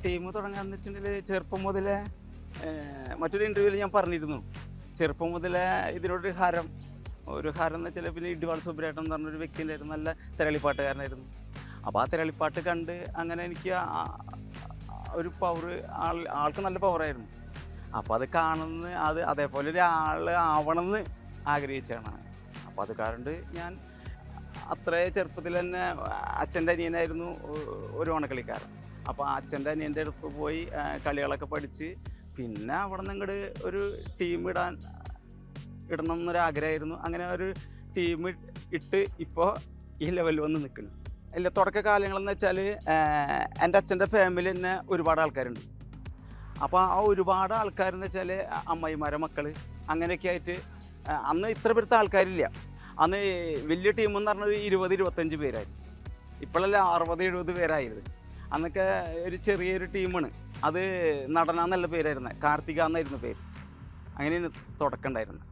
Team തുടങ്ങാന്ന് വെച്ചിട്ടുണ്ടെങ്കിൽ ചെറുപ്പം മുതലേ മറ്റൊരു ഇൻ്റർവ്യൂവിൽ ഞാൻ പറഞ്ഞിരുന്നു, ചെറുപ്പം മുതലേ ഇതിനോടൊരു ഹരം എന്ന് വെച്ചാൽ പിന്നെ ഇടിവാൾ സുബ്രേട്ടൻ എന്ന് പറഞ്ഞൊരു വ്യക്തി ഉണ്ടായിരുന്നു, നല്ല തിരളിപ്പാട്ടുകാരനായിരുന്നു. അപ്പോൾ ആ തിരളിപ്പാട്ട് കണ്ട് അങ്ങനെ എനിക്ക് ഒരു പവർ ആൾക്ക് നല്ല പവറായിരുന്നു. അപ്പോൾ അത് കാണുന്ന അതേപോലെ ഒരാൾ ആവണമെന്ന് ആഗ്രഹിച്ചാണ്. അപ്പോൾ അത് കാരണം ഞാൻ അത്രേ ചെറുപ്പത്തിൽ തന്നെ അച്ഛൻ്റെ അനിയനായിരുന്നു ഒരു ഓണക്കളിക്കാരൻ. അപ്പോൾ അച്ഛൻ്റെ അനിയൻ്റെ അടുത്ത് പോയി കളികളൊക്കെ പഠിച്ച് പിന്നെ അവിടെ നിന്ന് ഇങ്ങോട്ട് ഒരു ടീം ഇടണം എന്നൊരാഗ്രഹമായിരുന്നു. അങ്ങനെ ഒരു ടീം ഇട്ട് ഇപ്പോൾ ഈ ലെവലിൽ വന്ന് നിൽക്കുന്നു. ഇല്ല, തുടക്ക കാലങ്ങളെന്ന് വെച്ചാൽ എൻ്റെ അച്ഛൻ്റെ ഫാമിലി തന്നെ ഒരുപാട് ആൾക്കാരുണ്ട്. അപ്പോൾ ആ ഒരുപാട് ആൾക്കാരെന്ന് വെച്ചാൽ അമ്മായിമാരെ മക്കൾ അങ്ങനെയൊക്കെ ആയിട്ട് അന്ന് ഇത്ര പേരുത്ത ആൾക്കാരില്ല. അന്ന് വലിയ ടീമെന്ന് പറഞ്ഞൊരു 20-25 പേരായിരുന്നു. ഇപ്പോഴല്ല 60-70 പേരായിരുന്നു. അന്നൊക്കെ ഒരു ചെറിയൊരു ടീമാണ്. അത് നടന എന്നുള്ള പേരായിരുന്നു, കാർത്തിക എന്നായിരുന്നു പേര്. അങ്ങനെയാണ് തുടക്കം ഉണ്ടായിരുന്നത്.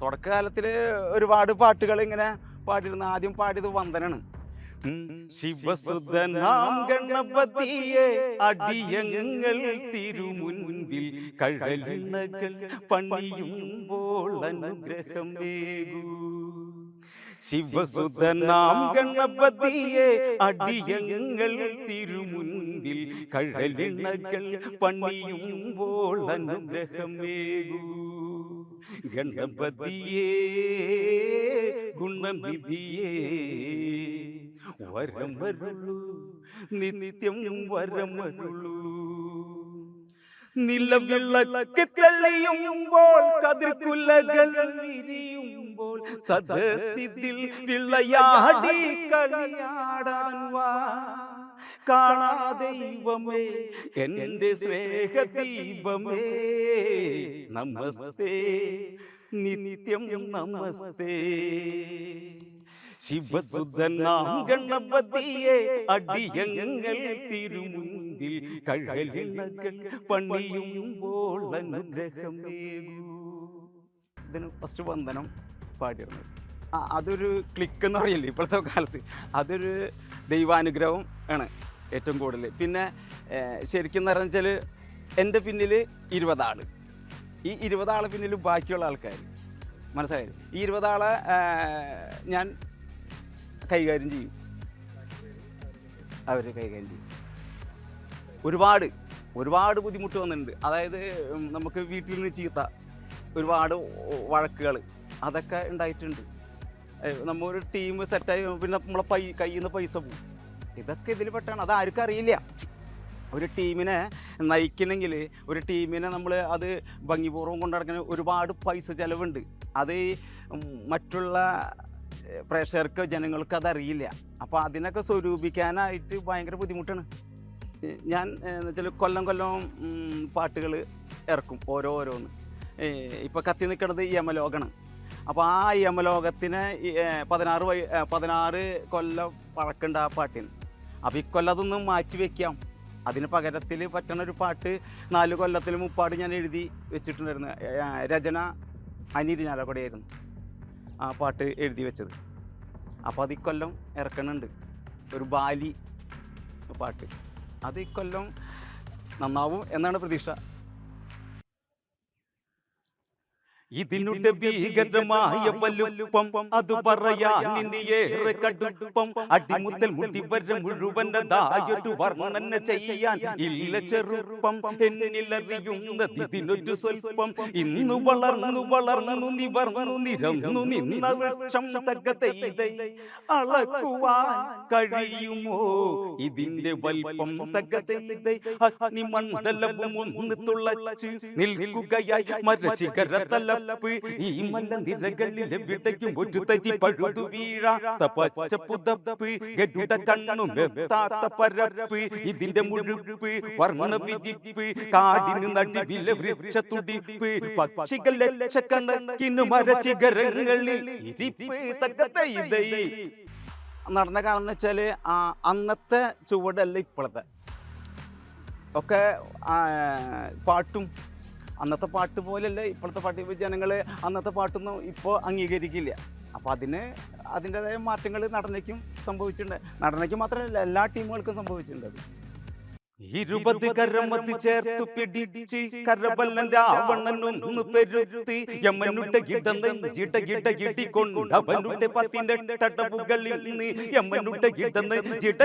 തുടക്കകാലത്തിൽ ഒരുപാട് പാട്ടുകൾ ഇങ്ങനെ പാടിയിരുന്നു. ആദ്യം പാടിയത് വന്ദനാണ്. ശിവസുതനാം ഗണപതിയെ അടിയങ്ങൾ തിരുമുൻപിൽ കഴലിണകൾ പണിയുമ്പോൾ അനുഗ്രഹമേകൂ. ശിവസുതനാം ഗണപതിയെ അടിയങ്ങൾ തിരുമുൻപിൽ കഴലിണകൾ പണിയുമ്പോൾ അനുഗ്രഹമേകൂ. ഗണപതിയേ ഗുണനിധിയേ വരമരുളു നിത്യം വരമരുളു. നിലവിളക്ക് തെളിയുമ്പോൾ കതിർക്കുലകൾ വിരിയുമ്പോൾ സദസ്സിൽ വിളയാടി കളിയാടാൻ വാ. കാണാ ദൈവമേ എൻ്റെ സ്നേഹദീപമേ നമസ്തേ നിത്യം നമസ്തേ. ശിവസുതനാം ഗണപതിയെ അടിയങ്ങൾ തിരുമുൻപിൽ കഴലിണകൾ പണിയുമ്പോൾ അനുഗ്രഹമേകൂ. ഇതിന് ഫസ്റ്റ് വന്ദനം പാടിയിരുന്നത് അതൊരു ക്ലിക്ക് എന്ന് പറയില്ലേ ഇപ്പോഴത്തെ കാലത്ത്, അതൊരു ദൈവാനുഗ്രഹം ആണ് ഏറ്റവും കൂടുതൽ. പിന്നെ ശരിക്കും എന്ന് പറഞ്ഞാൽ എൻ്റെ പിന്നിൽ 20 ആൾ, ഈ 20 ആളെ പിന്നിൽ ബാക്കിയുള്ള ആൾക്കാർ, മനസ്സിലായത്? ഈ 20 ആളെ ഞാൻ കൈകാര്യം ചെയ്യും, അവർ കൈകാര്യം ചെയ്യും. ഒരുപാട് ബുദ്ധിമുട്ട് വന്നിട്ടുണ്ട്. അതായത് നമുക്ക് വീട്ടിൽ നിന്ന് ചീത്ത, ഒരുപാട് വഴക്കുകൾ അതൊക്കെ ഉണ്ടായിട്ടുണ്ട്. നമ്മൾ ഒരു ടീം സെറ്റായി പിന്നെ നമ്മളെ കയ്യിൽ നിന്ന് പൈസ പോകും. ഇതൊക്കെ ഇതിൽ പെട്ടാണ്. അത് ആർക്കും അറിയില്ല. ഒരു ടീമിനെ നയിക്കണമെങ്കിൽ, ഒരു ടീമിനെ നമ്മൾ അത് ഭംഗിപൂർവ്വം കൊണ്ടു നടക്കുന്ന ഒരുപാട് പൈസ ചിലവുണ്ട്. അത് മറ്റുള്ള പ്രേക്ഷകർക്ക് ജനങ്ങൾക്ക് അതറിയില്ല. അപ്പോൾ അതിനൊക്കെ സ്വരൂപിക്കാനായിട്ട് ഭയങ്കര ബുദ്ധിമുട്ടാണ്. ഞാൻ എന്ന് വെച്ചാൽ കൊല്ലം പാട്ടുകൾ ഇറക്കും ഓരോന്ന്. ഇപ്പോൾ കത്തി നിൽക്കുന്നത് യമലോകമാണ്. അപ്പോൾ ആ യമലോകത്തിന് 16 കൊല്ലം പഴക്കമുണ്ട് ആ പാട്ടിന്. അപ്പോൾ ഇക്കൊല്ലം അതൊന്നും മാറ്റി വയ്ക്കാം, അതിന് പകരത്തിൽ പറ്റുന്ന ഒരു പാട്ട് 4 കൊല്ലത്തിൽ 3 പാട്ട് ഞാൻ എഴുതി വെച്ചിട്ടുണ്ടായിരുന്നു. രചന അനിൽ ഞാലക്കുടയായിരുന്നു ആ പാട്ട് എഴുതി വെച്ചത്. അപ്പോൾ അത് ഇക്കൊല്ലം ഇറക്കണുണ്ട്, ഒരു ബാലി പാട്ട്. അത് ഇക്കൊല്ലം നന്നാവും എന്നാണ് പ്രതീക്ഷ. ഇതിനുണ്ട് ഭീകരമായ വലുപ്പം, അത് പറയാനിനിയേറെ കടുപ്പം. അടിമുതൽ മുടിവരെ മുഴുവനതായൊരു വർണ്ണന ചെയ്യാൻ ഇല്ല ചെറുപ്പം. എന്നിലറിയുന്നത് ഇതിനൊരു സ്വൽപ്പം. ഇന്നു വളർന്നു നിവർന്നു നിരന്നു നിന്ന വൃക്ഷം തകതൈതൈ അളക്കുവാൻ കഴിയുമോ ഇതിന്റെ വൽപ്പം? തകതൈതൈ അഗ്നിമണ്ഡലവും ഒന്ന് തുളച്ച് നിൽക്കുകയായി മരശിഖരതല. ഈ മലനിരകളിലെ വിടയ്ക്കും ഒരു തരി പഴുതു വീഴാത്ത പച്ചപ്പുതപ്പ്, ഗരുഡ കണ്ണും വെത്താത്ത പരപ്പ്, ഇതിന്റെ മുഴുപ്പ് വർണ്ണ വിരിപ്പ്, കാടിന് നടുവിലെ വൃക്ഷത്തുടിപ്പ്, പക്ഷികൾ ലക്ഷക്കണക്കിന് മരശിഖരങ്ങളിൽ ഇരിപ്പ്. തകതൈതൈ നടന്ന കാണുന്ന വെച്ചാൽ അന്നത്തെ ചുവടല്ല ഇപ്പോഴത്തെ ഒക്കെ പാട്ടും. അന്നത്തെ പാട്ട് പോലെയല്ല ഇപ്പോഴത്തെ പാട്ട്. ജനങ്ങൾ അന്നത്തെ പാട്ടൊന്നും ഇപ്പോൾ അംഗീകരിക്കില്ല. അപ്പോൾ അതിൻ്റെതായ മാറ്റങ്ങൾ നടനയ്ക്കും സംഭവിച്ചിട്ടുണ്ട്. നടനയ്ക്ക് മാത്രമല്ല എല്ലാ ടീമുകൾക്കും സംഭവിച്ചിട്ടുണ്ട്. അത് 20 കരമതി ചേർത്തു പിടിച്ച് കരബല്ലൻ രാവണനൊന്നു പെരുത്തി യമനുടെ ഇടനെഞ്ചിട ഇടിക്കൊണ്ട് അവനുടെ പത്തിന്റെ തടവുകളിൽ നീ യമനുടെ ഇടനെഞ്ചിട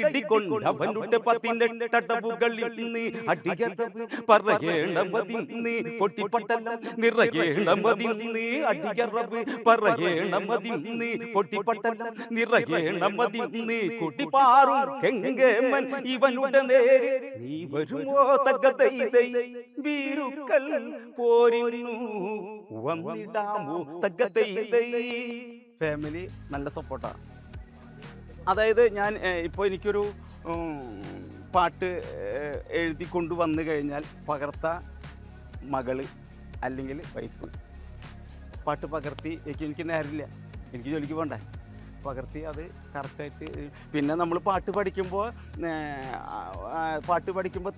ഇടിക്കൊണ്ട് അവനുടെ പത്തിന്റെ തടവുകളിൽ നീ അടിയറവ് പറയേണമതി നീ പൊട്ടിപ്പട്ടലം നിറയേണമതി നീ അടിയറവ് പറയേണമതി നീ പൊട്ടിപ്പട്ടലം നിറയേണമതി നീ കുട്ടിപ്പാറും കെങ്കേമൻ ഇവനുടെ നേരെ നീ വരുമോ തകതൈതൈ വീരുക്കൾ പോരിന്നു വന്നിടാമോ തകതൈതൈ. ഫാമിലി നല്ല സപ്പോർട്ടാണ്. അതായത് ഞാൻ ഇപ്പോൾ എനിക്കൊരു പാട്ട് എഴുതി കൊണ്ടുവന്നു കഴിഞ്ഞാൽ പകർത്ത മകള് അല്ലെങ്കിൽ വൈഫ് പാട്ട് പകർത്തി എനിക്ക് നേരമില്ല, എനിക്ക് ജോലിക്ക് പോകണ്ടേ, പകർത്തി അത് കറക്റ്റായിട്ട്. പിന്നെ നമ്മൾ പാട്ട് പഠിക്കുമ്പോൾ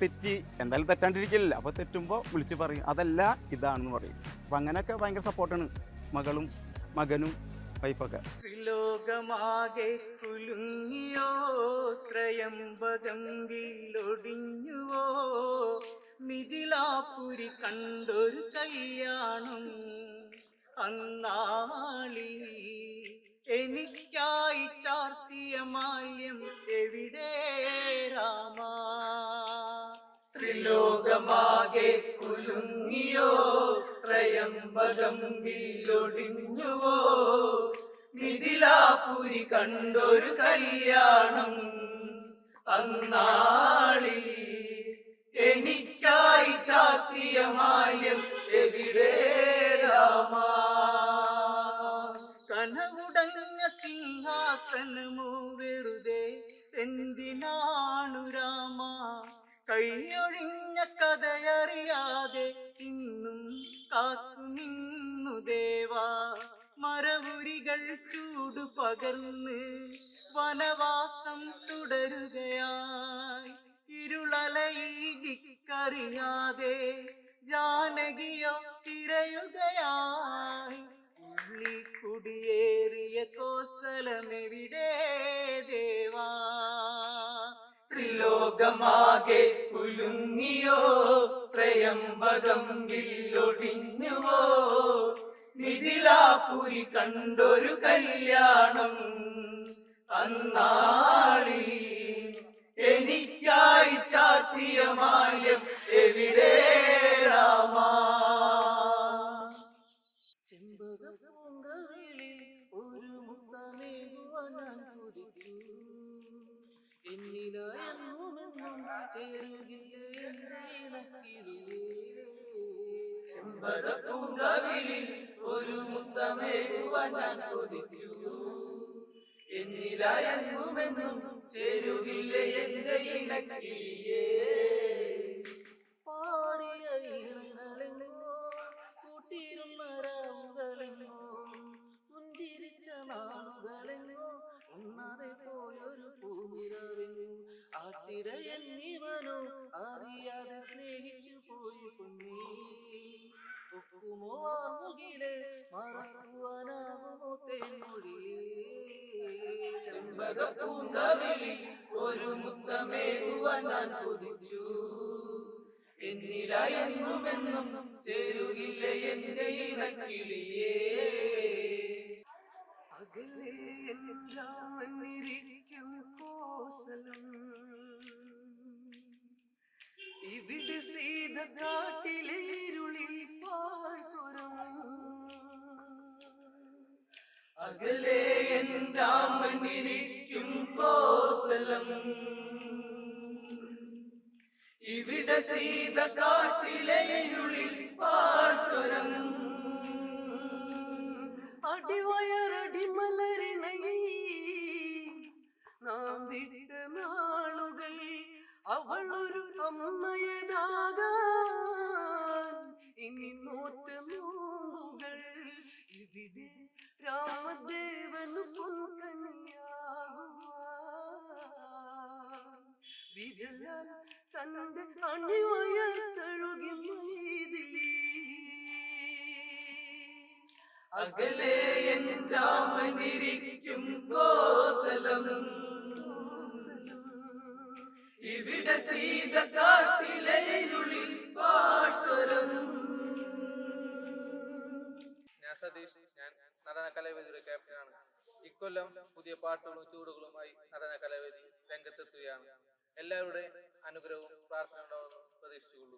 തെറ്റി എന്തായാലും തെറ്റാണ്ടിരിക്കില്ല, അപ്പോൾ തെറ്റുമ്പോൾ വിളിച്ച് പറയും അതല്ല ഇതാണെന്ന് പറയും. അപ്പം അങ്ങനെയൊക്കെ ഭയങ്കര സപ്പോർട്ടാണ് മകളും മകനും വൈഫൊക്കെ. ലോകമാകെ കുലുങ്ങിയോ ത്രയംബകങ്കിലൊടിഞ്ഞുവോ മിഥിലാപുരി കണ്ടൊരു കല്യാണം അന്നാളി എനിക്കായി ചാർത്തിയ മാല്യം എവിടെ രാമ. ത്രിലോകമാകെ കുലുങ്ങിയോ ത്രയംബകം വില്ലൊടിഞ്ഞുവോ മിഥിലാപുരി കണ്ടൊരു കല്യാണം അന്നാളി എനിക്കായി ചാർത്തിയ മാല്യം എവിടെ രാമ. കനവുടഞ്ഞ സിംഹാസനമോ വെറുതെ എന്തിനാണു രാമ. കൈയൊഴിഞ്ഞ കഥയറിയാതെ ഇന്നും കാത്തു നിന്നു ദേവാ. മരവുരികൾ ചൂടു പകർന്ന് വനവാസം തുടരുകയായി ഇരുളലയിൽ ദിക്കറിയാതെ ജാനകിയോ തിരയുകയായി. ഉള്ളി കുടിയേറിയ കോസലമെവിടെ ദേവാ. ത്രിലോകമാകെ കുലുങ്ങിയോ ത്രയംബകം വില്ലൊടിഞ്ഞുവോ മിഥിലാപുരി കണ്ടൊരു കല്യാണം അന്നാളി എനിക്കായി ചാർത്തിയ മാല്യം എവിടെ രാമ. ചെമ്പകപ്പൂങ്കവിളിൽ ഒരു മുത്തമേകുവാൻ കൊതിച്ചു എന്നിലെന്നും ചേരുകില്ലേ. ചെമ്പകപ്പൂങ്കവിളിൽ ഒരു മുത്തമേകുവാൻ കൊതിച്ചു എന്നിലെന്നും ചേരുകില്ലേ എന്റെ ഇണക്കിളിയേ. പാടിയ ഇണങ്ങളെങ്ങോ കൂട്ടിയിരുന്ന രാവുകളെങ്ങോ പുഞ്ചിരിച്ച നാളുകളെങ്ങോ ഉണ്ണാതെ പോയൊരു പൂനിരവെങ്ങോ ആട്ടിര എന്നിവനോ അറിയാതെ സ്നേഹിച്ചു പോയി പൊന്നേ. ഒക്കുമോ ആർമുകിലെ മറക്കുവാനാകുമോ തേൻമൊഴിയേ. ചെമ്പകപ്പൂങ്കവിളിൽ ഒരു മുത്തമേകുവാൻ ഞാൻ കൊതിച്ചു എന്നിലെന്നും ചേരുകില്ല എന്റെ ഇണക്കിളിയേ. അകലെ രാമനിരിക്കും കോസലം ഇവിടെ സീത കാട്ടിലെ ഇരുളിൽ പാഴ്സുരം. അകലെ രാമനിരിക്കും കോസലം ഇവിടെ സീത കാട്ടിലെ ഇരുളിൽ പാഴ്സുരം. അടിവയറടിമലരിണയി നാം വിട്ട നാളുകൾ അവൾ ഒരു അമ്മയതാകാൻ ഇനി നോറ്റ നോമ്പുകൾ ഇവിടെ രാമദേവന് പൊൻകണിയാകുവാൻ വിരലാൽ തന്റെ അണിവയർത്തഴുകി മൈതിലി. അകലെ എൻ രാമനിരിക്കും കോസലം ഇവിടെ സീത കാട്ടിലെ ഇരുളിൽ പാഴ്സ്വരം. ഞാൻ സതീഷ്, ഞാൻ നടന കലാവേദിയുടെ ക്യാപ്റ്റനാണ്. ഇക്കൊല്ലം പുതിയ പാട്ടുകളും ചൂടുകളുമായി നടന കലാവേദി രംഗത്തെത്തുകയാണ്. എല്ലാവരുടെയും അനുഗ്രഹവും പ്രാർത്ഥന ഉണ്ടാവുമെന്ന് പ്രതീക്ഷിച്ചുകൊള്ളുന്നു.